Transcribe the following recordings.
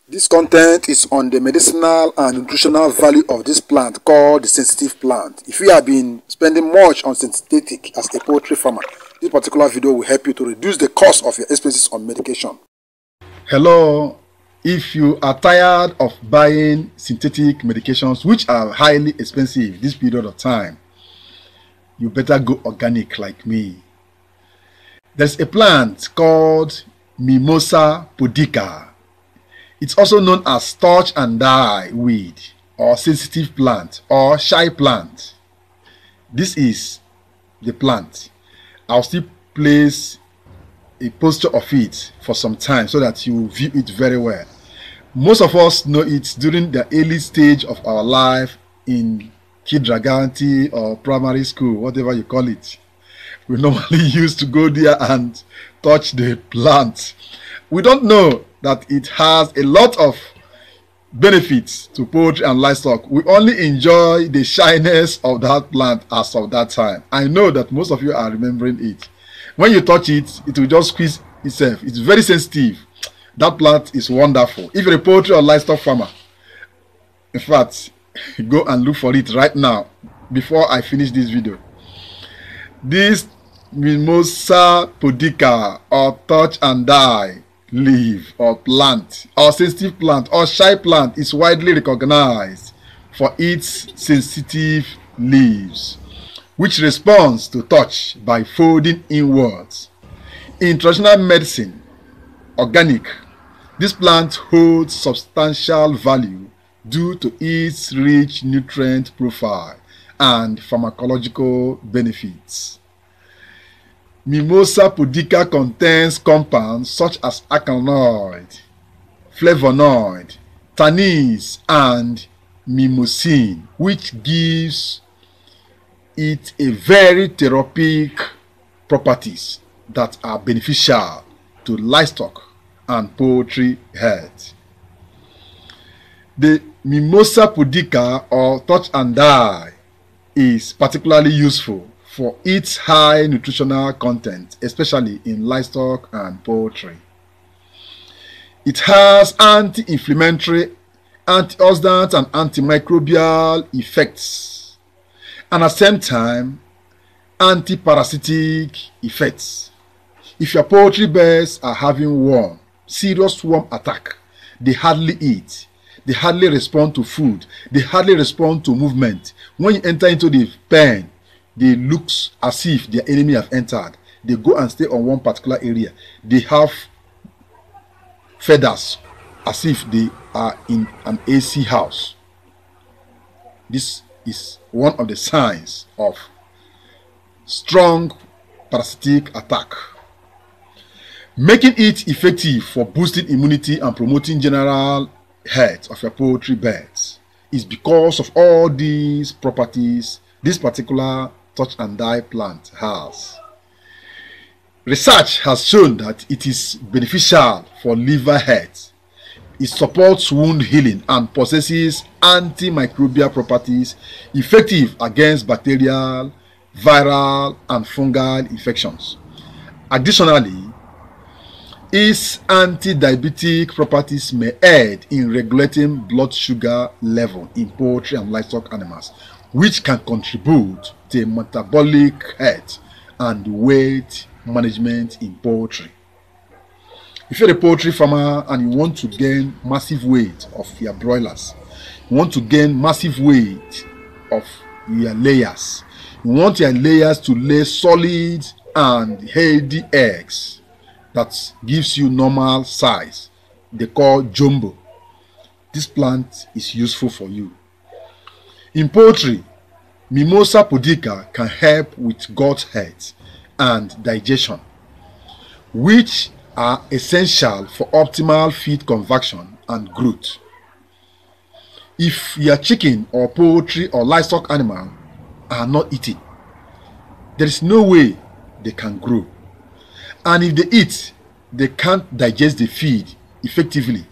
This content is on the medicinal and nutritional value of this plant called the sensitive plant. If you have been spending much on synthetic as a poultry farmer, this particular video will help you to reduce the cost of your expenses on medication. Hello, if you are tired of buying synthetic medications which are highly expensive this period of time, you better go organic like me. There's a plant called Mimosa Pudica. It's also known as touch and die weed or sensitive plant or shy plant. This is the plant. I'll still place a poster of it for some time so that you view it very well. Most of us know it during the early stage of our life in kindergarten or primary school, whatever you call it. We normally used to go there and touch the plant. We don't know that it has a lot of benefits to poultry and livestock. We only enjoy the shyness of that plant as of that time. I know that most of you are remembering it. When you touch it, it will just squeeze itself. It's very sensitive. That plant is wonderful. If you're a poultry or livestock farmer, in fact, go and look for it right now before I finish this video. This Mimosa Pudica or touch and die leaf or plant or sensitive plant or shy plant is widely recognized for its sensitive leaves, which responds to touch by folding inwards. In traditional medicine, organic, this plant holds substantial value due to its rich nutrient profile and pharmacological benefits. Mimosa Pudica contains compounds such as alkaloid, flavonoid, tannins, and mimosine, which gives it a very therapeutic properties that are beneficial to livestock and poultry health. The Mimosa Pudica or touch and die is particularly useful for its high nutritional content, especially in livestock and poultry. It has anti-inflammatory, antioxidant, and antimicrobial effects, and at the same time, anti-parasitic effects. If your poultry birds are having serious worm attack, they hardly eat, they hardly respond to food, they hardly respond to movement. When you enter into the pen, they look as if their enemy have entered. They go and stay on one particular area. They have feathers as if they are in an AC house. This is one of the signs of strong parasitic attack. Making it effective for boosting immunity and promoting general health of your poultry birds is because of all these properties this particular touch and die plant has. Research has shown that it is beneficial for liver health. It supports wound healing and possesses antimicrobial properties effective against bacterial, viral, and fungal infections. Additionally, its anti-diabetic properties may aid in regulating blood sugar level in poultry and livestock animals, which can contribute to metabolic health and weight management in poultry. If you're a poultry farmer and you want to gain massive weight of your broilers, you want to gain massive weight of your layers, you want your layers to lay solid and healthy eggs that gives you normal size, they call jumbo, this plant is useful for you. In poultry, Mimosa Pudica can help with gut health and digestion, which are essential for optimal feed conversion and growth. If your chicken or poultry or livestock animal are not eating, there is no way they can grow. And if they eat, they can't digest the feed effectively.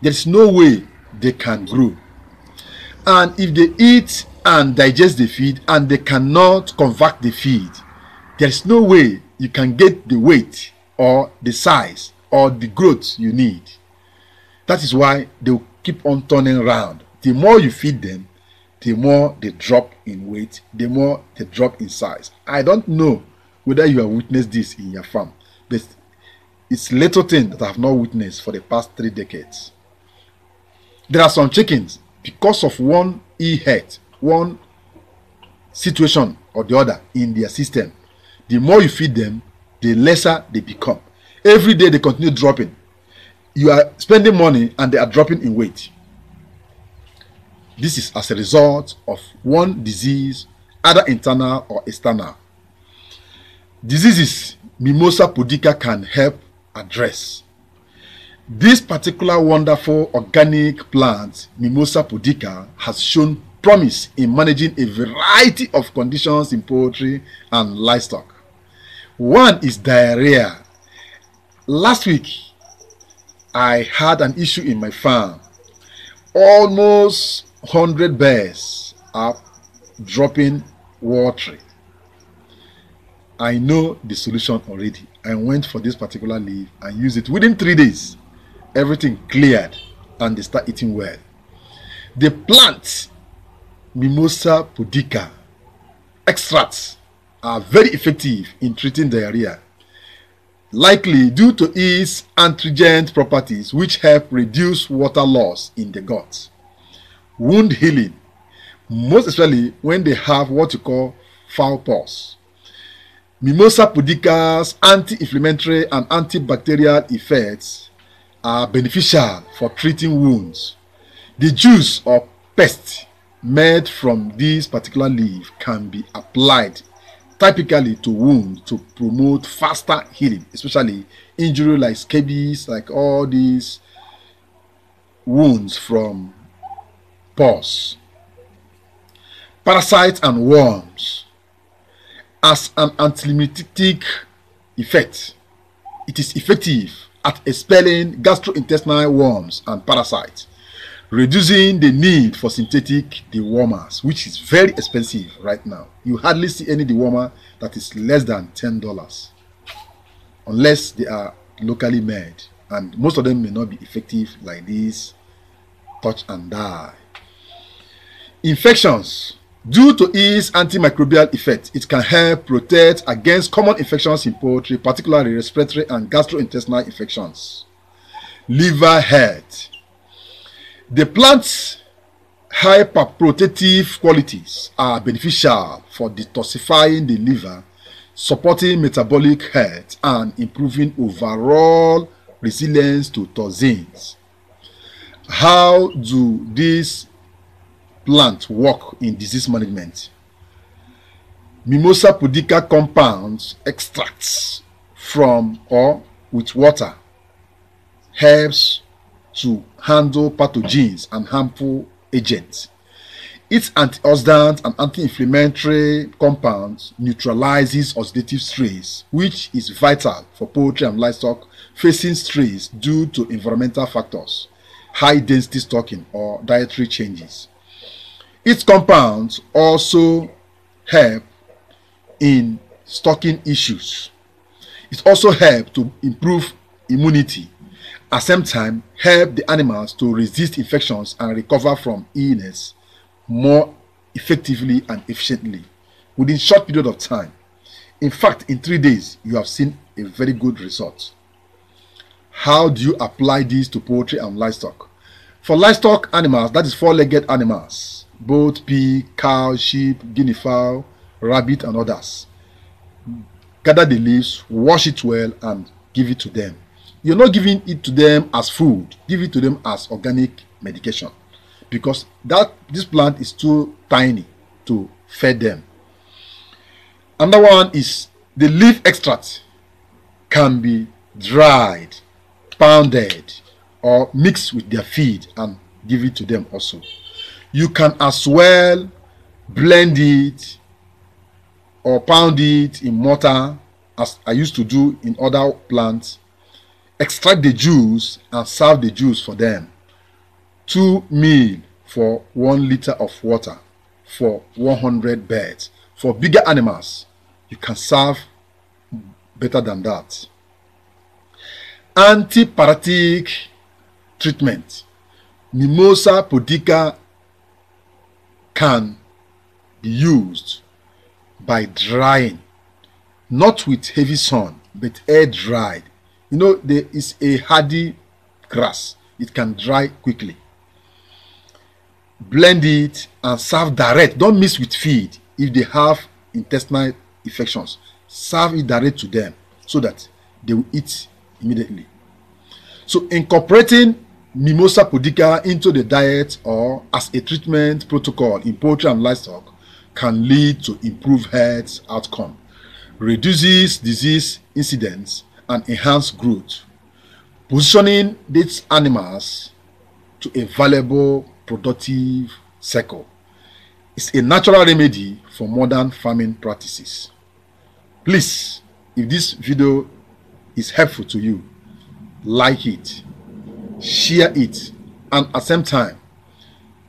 There is no way they can grow. And if they eat and digest the feed and they cannot convert the feed, there is no way you can get the weight or the size or the growth you need. That is why they will keep on turning around. The more you feed them, the more they drop in weight, the more they drop in size. I don't know whether you have witnessed this in your farm, but it's little thing that I have not witnessed for the past 3 decades. There are some chickens, because of one e-head, one situation or the other in their system, the more you feed them, the lesser they become. Every day they continue dropping. You are spending money and they are dropping in weight. This is as a result of one disease, either internal or external. Diseases Mimosa Pudica can help address. This particular wonderful organic plant, Mimosa Pudica, has shown promise in managing a variety of conditions in poultry and livestock. One is diarrhea. Last week, I had an issue in my farm. Almost 100 bears are dropping watery. I know the solution already. I went for this particular leaf and used it. Within 3 days, everything cleared and they start eating well. The plant Mimosa Pudica extracts are very effective in treating diarrhea, likely due to its astringent properties which help reduce water loss in the gut. Wound healing, most especially when they have what you call foul pus. Mimosa Pudica's anti-inflammatory and antibacterial effects are beneficial for treating wounds. The juice or paste made from this particular leaf can be applied typically to wounds to promote faster healing, especially injury like scabies, like all these wounds from pus. Parasites and worms. As an antiemetic effect, it is effective at expelling gastrointestinal worms and parasites, reducing the need for synthetic dewormers, which is very expensive right now. You hardly see any dewormer that is less than $10, unless they are locally made, and most of them may not be effective like this touch and die. Infections. Due to its antimicrobial effect, it can help protect against common infections in poultry, particularly respiratory and gastrointestinal infections. Liver health. The plant's hyperprotective qualities are beneficial for detoxifying the liver, supporting metabolic health, and improving overall resilience to toxins. How do these plants work in disease management? Mimosa Pudica compounds extracts from or with water helps to handle pathogens and harmful agents. Its antioxidant and anti-inflammatory compounds neutralizes oxidative stress, which is vital for poultry and livestock facing stress due to environmental factors, high density stocking, or dietary changes. Its compounds also help in stocking issues. It also helps to improve immunity. At the same time, help the animals to resist infections and recover from illness more effectively and efficiently within a short period of time. In fact, in 3 days, you have seen a very good result. How do you apply this to poultry and livestock? For livestock animals, that is 4-legged animals, both pig, cow, sheep, guinea fowl, rabbit, and others. Gather the leaves, wash it well, and give it to them. You're not giving it to them as food. Give it to them as organic medication, because this plant is too tiny to feed them. Another one is the leaf extract can be dried, pounded, or mixed with their feed and give it to them also. You can as well blend it or pound it in mortar, as I used to do in other plants. Extract the juice and serve the juice for them. 2 ml for 1 liter of water for 100 birds. For bigger animals, you can serve better than that. Antipyretic treatment. Mimosa pudica can be used by drying, not with heavy sun, but air dried. You know, there is a hardy grass. It can dry quickly. Blend it and serve direct. Don't mix with feed. If they have intestinal infections, serve it direct to them so that they will eat immediately. So incorporating Mimosa pudica into the diet or as a treatment protocol in poultry and livestock can lead to improved health outcome, reduces disease incidence, and enhance growth, positioning these animals to a valuable productive cycle. It's a natural remedy for modern farming practices. Please, if this video is helpful to you, like it, share it, and at the same time,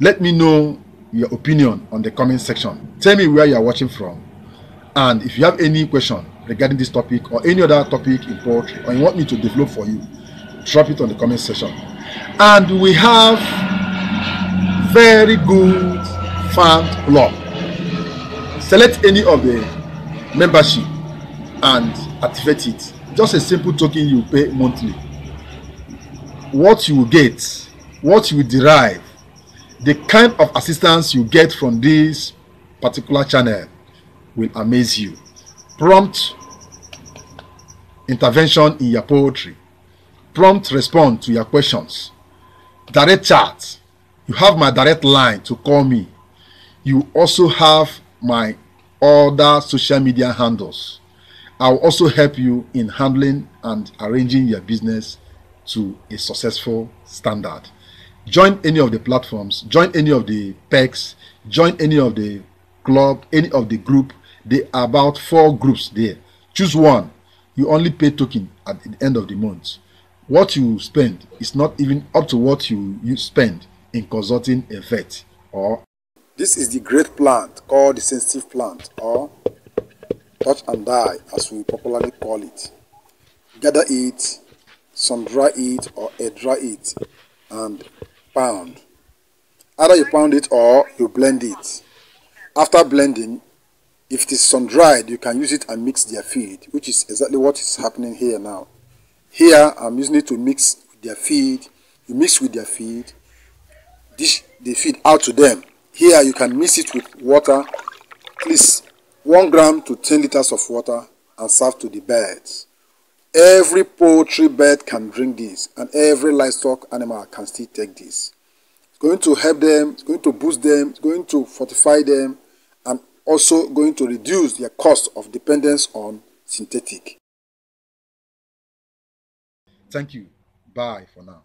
let me know your opinion on the comment section. Tell me where you are watching from, and if you have any question regarding this topic or any other topic in poultry, or you want me to develop for you, drop it on the comment section. And we have very good farm club. Select any of the membership and activate it. Just a simple token you pay monthly. What you will get, what you will derive, the kind of assistance you get from this particular channel will amaze you. Prompt intervention in your poultry, prompt response to your questions, direct chat. You have my direct line to call me. You also have my other social media handles. I will also help you in handling and arranging your business to a successful standard. Join any of the platforms, join any of the pecs, join any of the club, any of the group. There are about 4 groups there. Choose one. You only pay token at the end of the month. What you spend is not even up to what you spend in consulting a vet. Or this is the great plant called the sensitive plant, or touch and die as we popularly call it. Gather it, sun dry it, or air dry it, and pound. Either you pound it or you blend it. After blending, if it is sun dried, you can use it and mix their feed, which is exactly what is happening here now. Here I'm using it to mix with their feed. You mix with their feed, dish the feed out to them. Here you can mix it with water, at least 1 gram to 10 liters of water, and serve to the birds. Every poultry bird can drink this, and every livestock animal can still take this. It's going to help them, it's going to boost them, it's going to fortify them, and also going to reduce their cost of dependence on synthetic. thank you. Bye for now.